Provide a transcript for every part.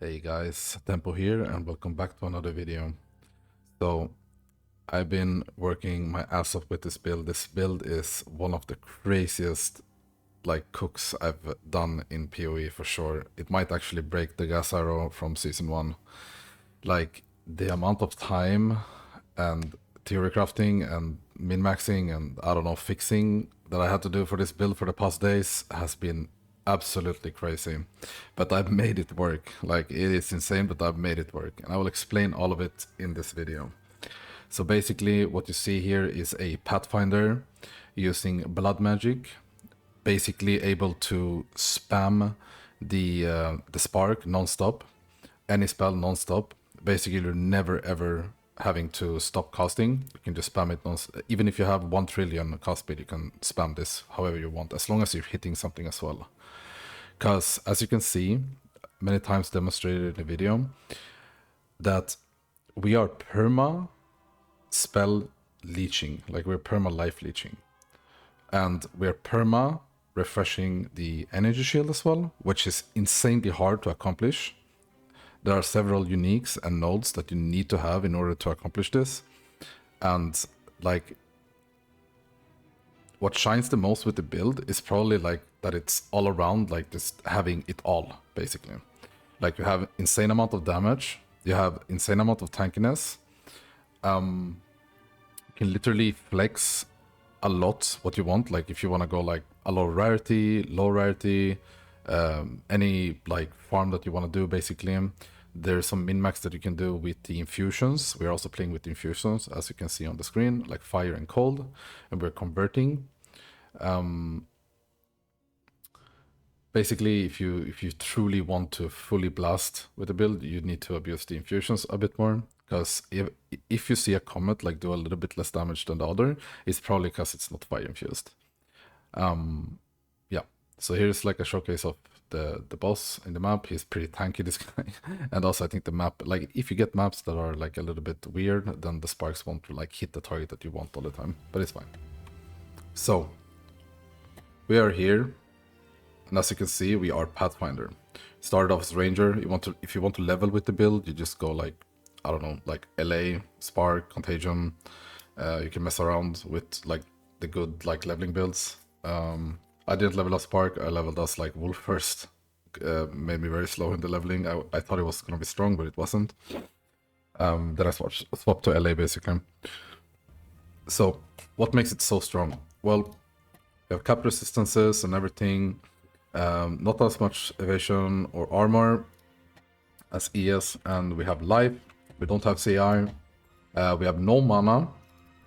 Hey guys, Tempo here and welcome back to another video. So I've been working my ass off with this build. This build is one of the craziest cooks I've done in POE for sure. It might actually break the gas arrow from season 1. Like the amount of time and theory crafting and min-maxing and I don't know fixing that I had to do for this build for the past days has been absolutely crazy, but I've made it work. Like, it is insane, but I've made it work, and I will explain all of it in this video. So basically what you see here is a Pathfinder using blood magic, basically able to spam the spark non-stop, any spell non-stop. Basically you're never ever having to stop casting. You can just spam it even if you have 1 trillion cast speed, you can spam this however you want, as long as you're hitting something as well. Because as you can see, many times demonstrated in the video, that we are perma spell leeching, like we're perma life leeching. And we're perma refreshing the energy shield as well, which is insanely hard to accomplish. There are several uniques and nodes that you need to have in order to accomplish this. And like, what shines the most with the build is probably like that it's all around, like just having it all, basically. Like you have insane amount of damage, you have insane amount of tankiness. You can literally flex a lot what you want. Like if you want to go like a low rarity, any like farm that you want to do, basically. There's some min-max that you can do with the infusions. We're also playing with the infusions, as you can see on the screen, like fire and cold, and we're converting. Basically, if you truly want to fully blast with the build, you need to abuse the infusions a bit more. Because if you see a comet like do a little bit less damage than the other, it's probably because it's not fire infused. Yeah, so here's like a showcase of the boss in the map. He's pretty tanky, this guy. And also I think the map, like if you get maps that are like a little bit weird, then the sparks won't like hit the target that you want all the time, but it's fine. So we are here, and as you can see, we are Pathfinder. Started off as Ranger. If you want to level with the build, you just go like, I don't know, like LA, Spark, Contagion. You can mess around with like the good like leveling builds. I didn't level up Spark, I leveled as like Wolf first. Made me very slow in the leveling. I thought it was gonna be strong, but it wasn't. Then I swapped to LA basically. So, what makes it so strong? Well, you have cap resistances and everything. Not as much evasion or armor as ES, and we have life. We don't have CI. We have no mana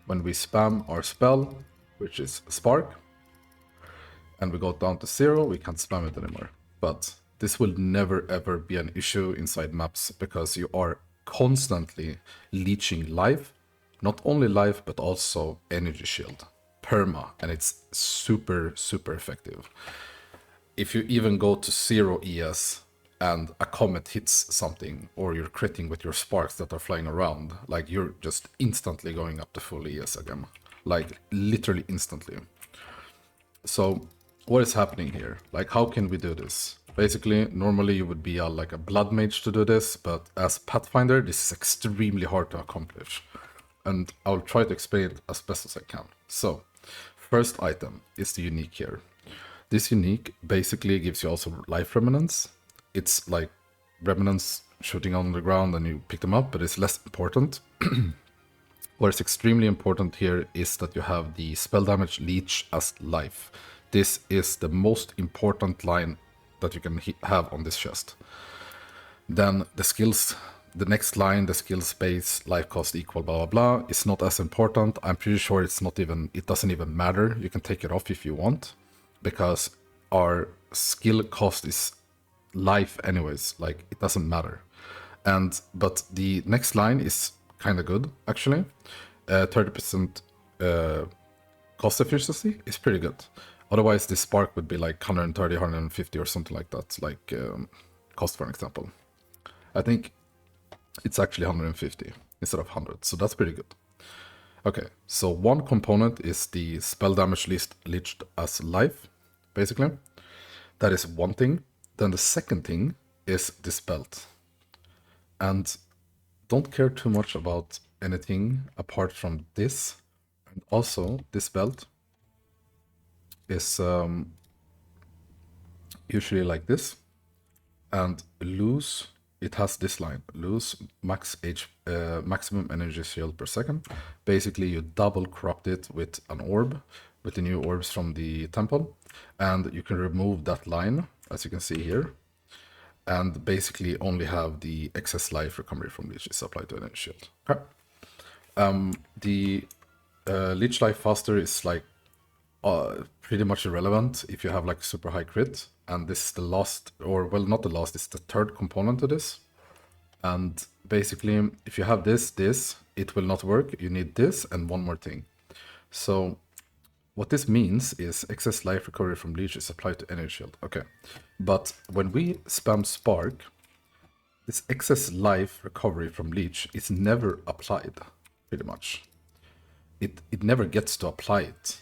when we spam our spell, which is Spark. And we go down to 0, we can't spam it anymore. But this will never ever be an issue inside maps, because you are constantly leeching life. Not only life, but also energy shield. Perma, and it's super, super effective. If you even go to 0 ES and a comet hits something, or you're critting with your sparks that are flying around, like you're just instantly going up to full ES again. Like literally instantly. So what is happening here? Like, how can we do this? Basically, normally you would be like a blood mage to do this, but as Pathfinder, this is extremely hard to accomplish. And I'll try to explain it as best as I can. So, first item is the unique here. This unique basically gives you also life remnants. It's like remnants shooting on the ground and you pick them up, but it's less important. What is extremely important here is that you have the spell damage leech as life. This is the most important line that you can have on this chest. Then the skills, the next line, the skills base, life cost equal blah blah blah, is not as important. I'm pretty sure it doesn't even matter. You can take it off if you want, because our skill cost is life anyways, like it doesn't matter. But the next line is kind of good actually. 30% cost efficiency is pretty good. Otherwise this spark would be like 130, 150 or something like that, like cost for an example. I think it's actually 150 instead of 100, so that's pretty good. Okay, so one component is the spell damage leached as life, basically. That is one thing. Then the second thing is this belt. And don't care too much about anything apart from this. And also, this belt is usually like this. And lose, it has this line, lose maximum energy shield per second. Basically, you double corrupt it with an orb, with the new orbs from the temple. And you can remove that line, as you can see here. And basically only have the excess life recovery from leech is applied to energy shield. Okay. The leech life faster is like pretty much irrelevant if you have like super high crit, and this is the last, or well, not the last, it's the third component to this. And basically, if you have this, it will not work. You need this and one more thing. So what this means is excess life recovery from leech is applied to energy shield. Okay, but when we spam spark, this excess life recovery from leech is never applied, pretty much. It never gets to apply it,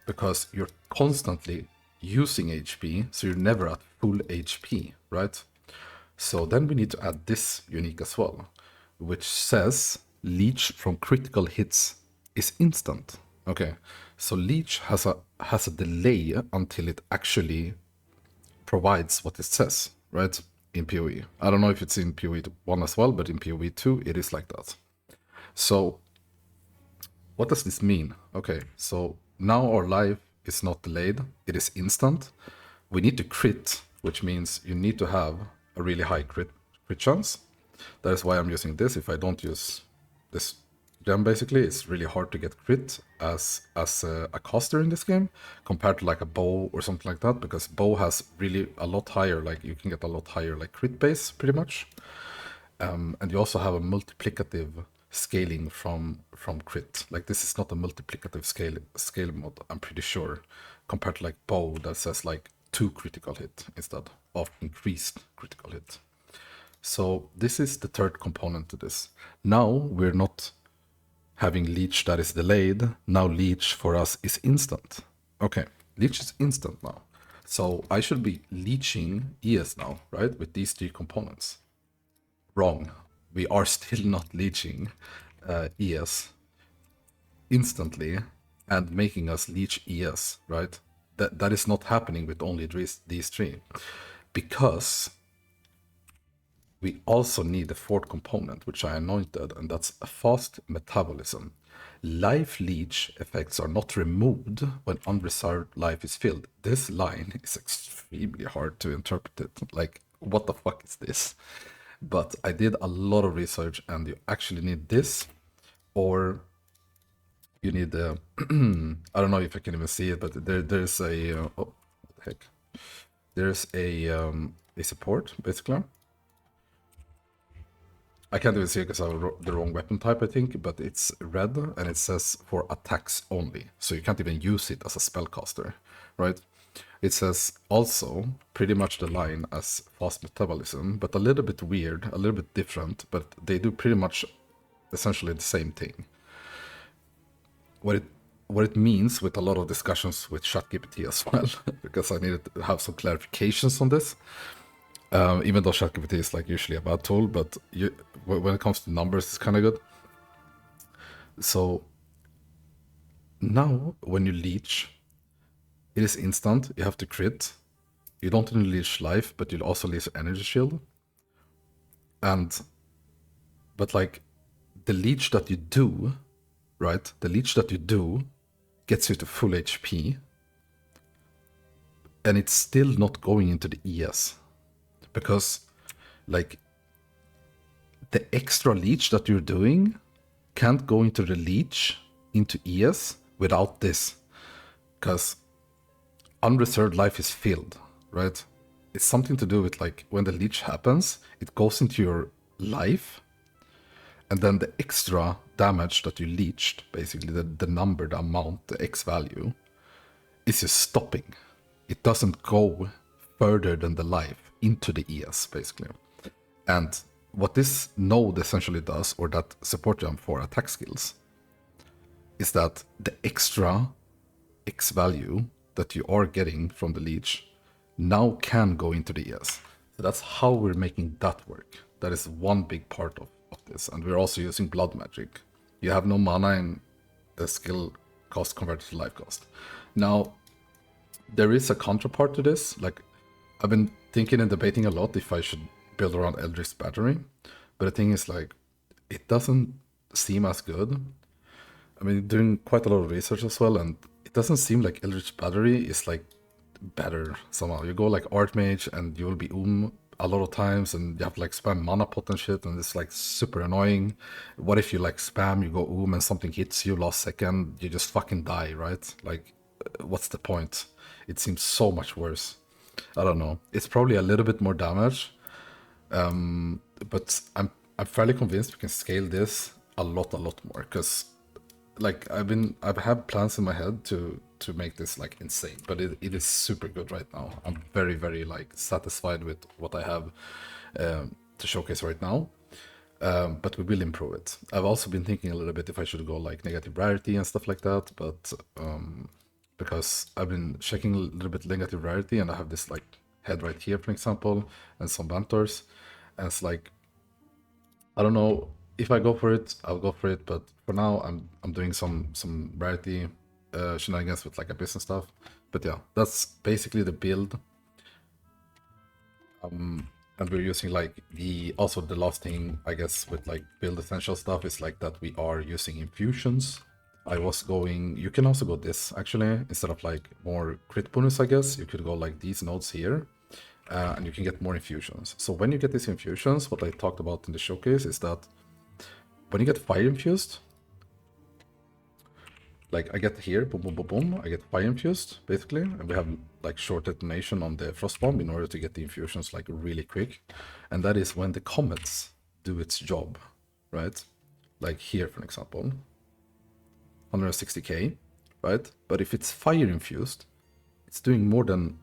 because you're constantly using HP, so you're never at full HP, right? So then we need to add this unique as well, which says leech from critical hits is instant. Okay, so leech has a delay until it actually provides what it says, right? In POE. I don't know if it's in POE 1 as well, but in POE 2 it is like that. So what does this mean? Okay, so now our life is not delayed, it is instant. We need to crit, which means you need to have a really high crit chance. That is why I'm using this. If I don't use this gem, basically, it's really hard to get crit as a caster in this game, compared to like a bow or something like that, because bow has really a lot higher, like you can get a lot higher like crit base, pretty much. And you also have a multiplicative scaling from crit. Like this is not a multiplicative scale mod, I'm pretty sure, compared to like bow that says like 2 critical hit instead of increased critical hit. So this is the third component to this. Now we're not having leech that is delayed. Now leech for us is instant. Okay, leech is instant now. So I should be leeching ES now, right? With these 3 components. Wrong. We are still not leeching ES instantly and making us leech ES, right? That is not happening with only these 3. Because we also need the 4th component, which I anointed, and that's a fast metabolism. Life leech effects are not removed when unreserved life is filled. This line is extremely hard to interpret it. Like, what the fuck is this? But I did a lot of research, and you actually need this, or you need the I don't know if I can even see it, but there's a oh, what the heck? There's a support basically. I can't even see it because I have the wrong weapon type, I think, but it's red and it says for attacks only, so you can't even use it as a spellcaster, right? It says also pretty much the line as fast metabolism, but a little bit weird, a little bit different, but they do pretty much essentially the same thing. What it means, with a lot of discussions with ChatGPT as well, because I needed to have some clarifications on this. Even though ChatGPT is like usually a bad tool, but when it comes to numbers, it's kind of good. So now when you leech, it is instant. You have to crit. You don't only leech life, but you'll also leech energy shield. But like the leech that you do, right? The leech that you do gets you to full HP, and it's still not going into the ES. Because, like, the extra leech that you're doing can't go into the leech into ES without this. Because unreserved life is filled, right? It's something to do with, like, when the leech happens, it goes into your life, and then the extra damage that you leeched, basically, the number, the amount, the X value, is just stopping. It doesn't go further than the life into the ES, basically. And what this node essentially does, or that support gem for attack skills, is that the extra X value that you are getting from the leech now can go into the ES. So that's how we're making that work. That is one big part of this. And we're also using blood magic. You have no mana in the skill cost converted to life cost. Now, there is a counterpart to this. Like, I've been thinking and debating a lot if I should build around Eldritch Battery. But the thing is, like, it doesn't seem as good. I mean, doing quite a lot of research as well, and it doesn't seem like Eldritch Battery is like better somehow. You go like Archmage and you will be a lot of times, and you have to like spam mana pot and shit, and it's like super annoying. What if you like spam, you go and something hits you last second, you just fucking die, right? Like, what's the point? It seems so much worse. I don't know. It's probably a little bit more damage, but I'm fairly convinced we can scale this a lot more, because like I've had plans in my head to make this like insane, but it is super good right now. I'm very like satisfied with what I have to showcase right now, but we will improve it. I've also been thinking a little bit if I should go like negative rarity and stuff like that, but because I've been checking a little bit negative rarity, and I have this like head right here, for example, and some Bantors, and it's like, I don't know if I go for it, I'll go for it. But for now, I'm doing some rarity shenanigans with like abyss and stuff. But yeah, that's basically the build. And we're using like the last thing I guess with like build essential stuff is like that we are using infusions. You can also go this actually, instead of like more crit bonus, I guess you could go like these nodes here. And you can get more infusions. So when you get these infusions, what I talked about in the showcase is that when you get fire infused, like I get here, boom, boom, boom, boom, I get fire infused, basically, and we have like short detonation on the frost bomb in order to get the infusions like really quick. And that is when the comets do its job, right? Like here, for example, 160k, right? But if it's fire infused, it's doing more than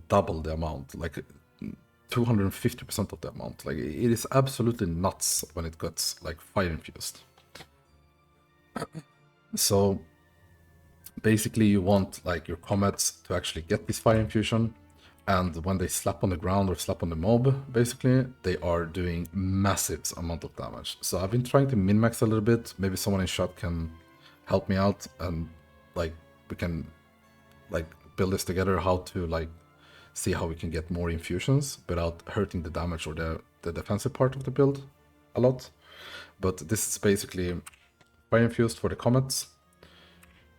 double the amount, like 250% of the amount. Like, it is absolutely nuts when it gets like fire infused. So basically you want like your comets to actually get this fire infusion, and when they slap on the ground or slap on the mob, basically they are doing massive amount of damage. So I've been trying to min-max a little bit. Maybe someone in shop can help me out, and like we can like build this together, how to like see how we can get more infusions without hurting the damage or the defensive part of the build a lot. But this is basically fire infused for the comets,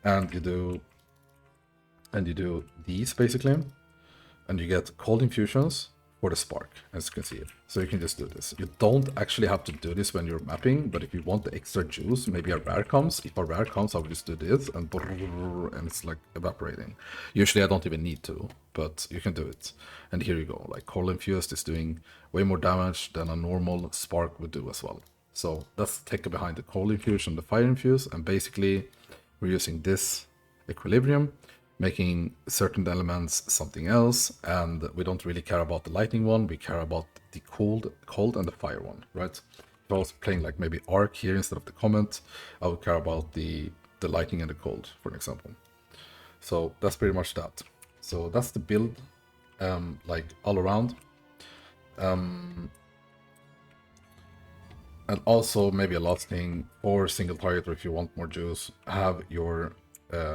and you do these basically, and you get cold infusions for the spark, as you can see it. So you can just do this. You don't actually have to do this when you're mapping, but if you want the extra juice, maybe a rare comes. If a rare comes, I will just do this, and it's like evaporating. Usually I don't even need to, but you can do it. And here you go, like cold infused is doing way more damage than a normal spark would do as well. So that's the tech behind the cold infusion, the fire infuse, and basically we're using this equilibrium, making certain elements something else, and we don't really care about the lightning one, we care about the cold and the fire one, right? If I was playing like maybe arc here instead of the comet, I would care about the lightning and the cold, for example. So that's pretty much that. So that's the build, like all around. And also maybe a last thing, for single target, or if you want more juice, have your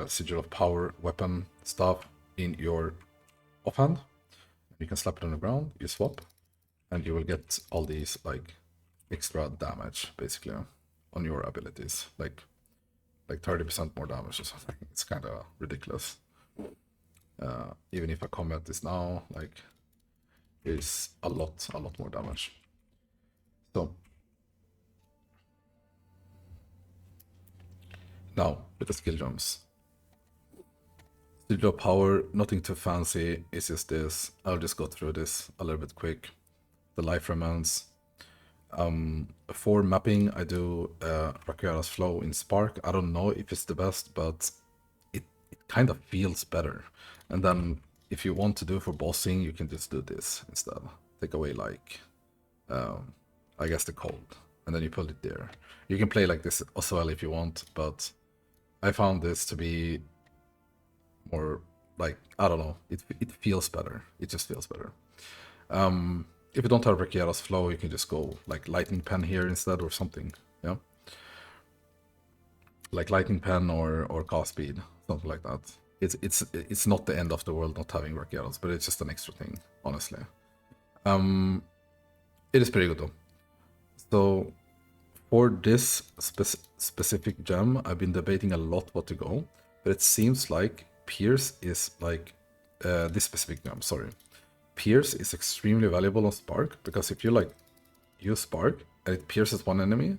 Sigil of Power weapon stuff in your offhand. You can slap it on the ground, you swap, and you will get all these like extra damage basically on your abilities, like 30% more damage or something. It's kind of ridiculous. Even if a combat is now like is a lot more damage. So now with the skill jumps. Sigil of Power, nothing too fancy, it's just this. I'll just go through this a little bit quick. The life remnants. For mapping, I do Rakiara's Flow in Spark. I don't know if it's the best, but it kind of feels better. And then if you want to do for bossing, you can just do this instead. Take away like, I guess the cold, and then you put it there. You can play like this as well if you want, but I found this to be more like, I don't know, it feels better. It just feels better. if you don't have Rekiera's flow, you can just go like lightning pen here instead or something. Yeah, like lightning pen or cast speed, something like that. It's not the end of the world not having Rekiera's, but it's just an extra thing, honestly. It is pretty good though. So for this specific gem, I've been debating a lot what to go, but it seems like Pierce is like this specific gem. Sorry, Pierce is extremely valuable on Spark because if you like use Spark and it pierces one enemy,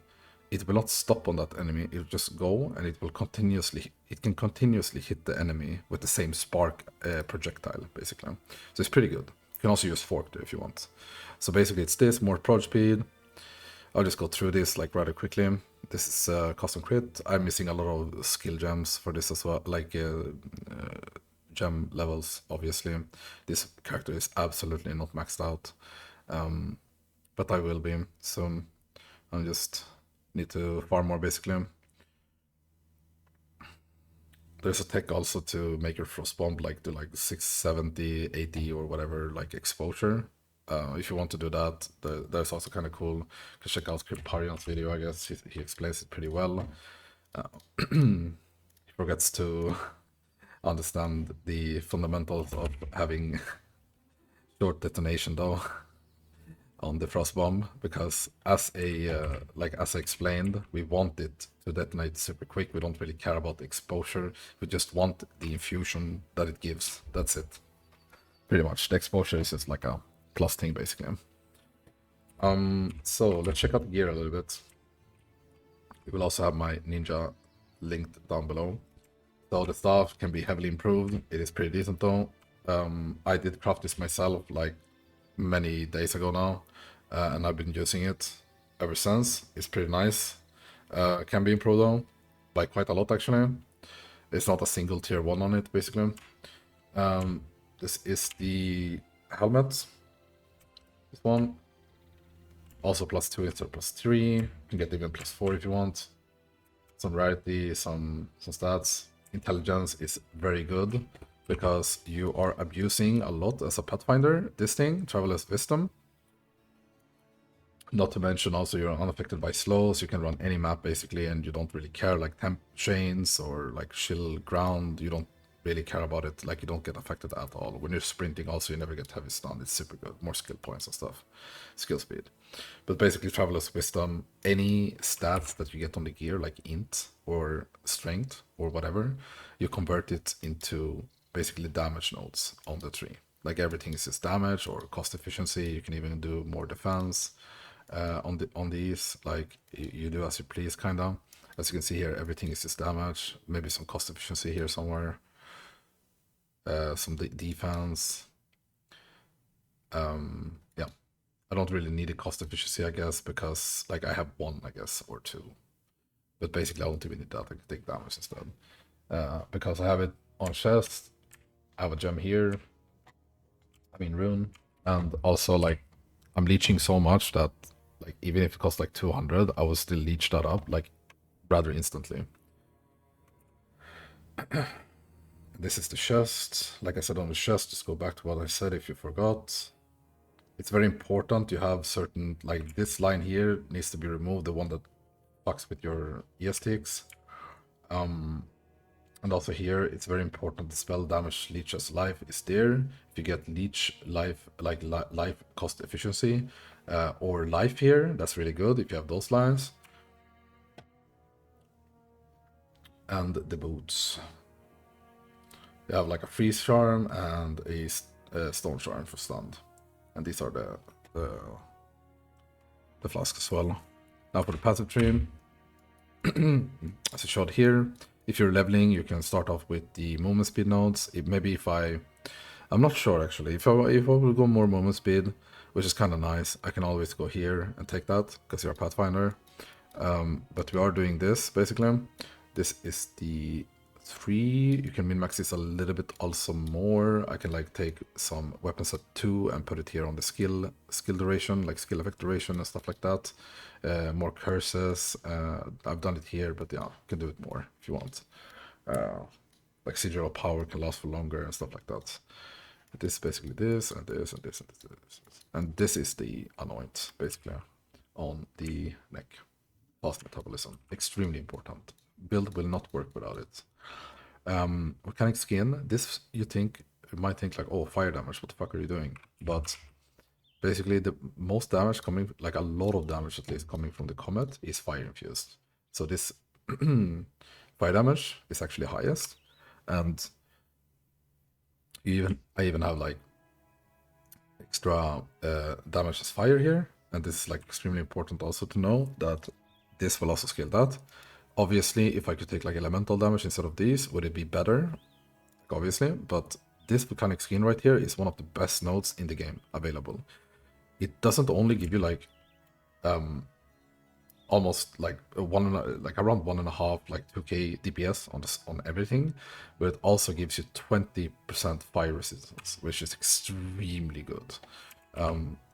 it will not stop on that enemy. It'll just go and it can continuously hit the enemy with the same Spark projectile, basically. So it's pretty good. You can also use Fork there if you want. So basically it's this, more prod speed. I'll just go through this like rather quickly. This is custom crit. I'm missing a lot of skill gems for this as well, like gem levels, obviously. This character is absolutely not maxed out, but I will be soon. I just need to farm more, basically. There's a tech also to make your frost bomb like do like 670, 80 or whatever like exposure. If you want to do that, that's also kind of cool. You can check out Kriparion's video, I guess. He explains it pretty well. He forgets to understand the fundamentals of having short detonation though on the frost bomb, because as I explained, we want it to detonate super quick. We don't really care about the exposure. We just want the infusion that it gives. That's it. Pretty much. The exposure is just like a plus thing, basically. So let's check out the gear a little bit. We will also have my ninja linked down below. So the staff can be heavily improved. It is pretty decent though. I did craft this myself like many days ago now, and I've been using it ever since. It's pretty nice. Can be improved though, by quite a lot actually. It's not a single tier 1 on it, basically. This is the helmet. This one. Also +2 instead of +3. You can get even +4 if you want. Some rarity, some stats. Intelligence is very good because you are abusing a lot as a Pathfinder. This thing, Traveler's Wisdom. Not to mention also you're unaffected by slows. You can run any map basically and you don't really care, like temp chains or like chill ground. You don't really care about it, like you don't get affected at all. When you're sprinting also you never get heavy stun. It's super good. More skill points and stuff. Skill speed. But basically Traveler's Wisdom, any stats that you get on the gear like int or strength or whatever, you convert it into basically damage nodes on the tree. Like everything is just damage or cost efficiency. You can even do more defense on these. Like you do as you please, kind of. As you can see here, everything is just damage. Maybe some cost efficiency here somewhere. Some defense. Yeah, I don't really need a cost efficiency, I guess, because like I have 1, I guess, or 2. But basically I don't even need that. I can take damage instead. Because I have it on chest. I have a gem here. I mean rune. And also like I'm leeching so much that like even if it costs like 200, I will still leech that up like rather instantly. This is the chest. Like I said on the chest, just go back to what I said if you forgot. It's very important you have certain, like this line here needs to be removed, the one that fucks with your ESTX. And also here, it's very important the spell damage leeches life is there. If you get leech life, like life cost efficiency or life here, that's really good if you have those lines. And the boots. You have like a freeze charm and a stone charm for stunned. And these are the flasks as well. Now for the passive tree. As I showed here, if you're leveling, you can start off with the movement speed nodes. I'm not sure actually. If I will go more movement speed, which is kind of nice, I can always go here and take that because you're a Pathfinder. But we are doing this basically. This is the 3. You can min-max this a little bit also more. I can like take some weapons at 2 and put it here on the skill duration, like skill effect duration and stuff like that. More curses. I've done it here, but yeah, you can do it more if you want. Like sigil of power can last for longer and stuff like that. This is basically this and this and this and this. And this is the anoint, basically, on the neck. Fast metabolism, extremely important. Build will not work without it. Volcanic skin, this you might think like, oh, fire damage, what the fuck are you doing? But basically the most damage coming, like a lot of damage at least coming from the comet is fire infused. So this fire damage is actually highest, and I even have like extra damage as fire here, and this is like extremely important also to know that this will also scale that. Obviously, if I could take like elemental damage instead of these, would it be better? Obviously, but this volcanic skin right here is one of the best nodes in the game available. It doesn't only give you like almost like around 1.5, like 2k DPS on everything, but it also gives you 20% fire resistance, which is extremely good.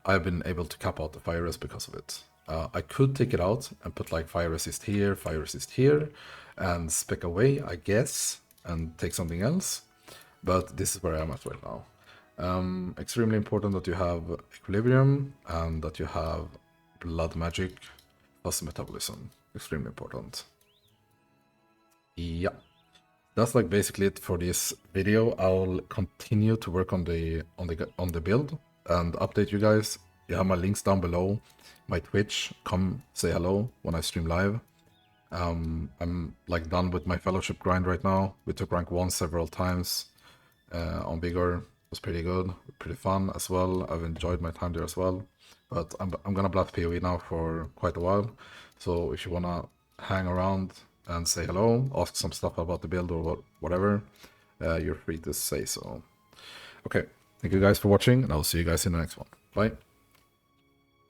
I've been able to cap out the fire resist because of it. I could take it out and put like fire resist here, and spec away, I guess, and take something else, but this is where I'm at right now. Extremely important that you have equilibrium and that you have blood magic plus metabolism. Extremely important. Yeah, that's like basically it for this video. I'll continue to work on the build and update you guys. You have my links down below, my Twitch. Come say hello when I stream live. I'm like done with my fellowship grind right now. We took rank 1 several times on Vigor. It was pretty good, pretty fun as well. I've enjoyed my time there as well. But I'm gonna blast POE now for quite a while. So if you wanna hang around and say hello, ask some stuff about the build or whatever, you're free to say so. Okay, thank you guys for watching, and I'll see you guys in the next one. Bye.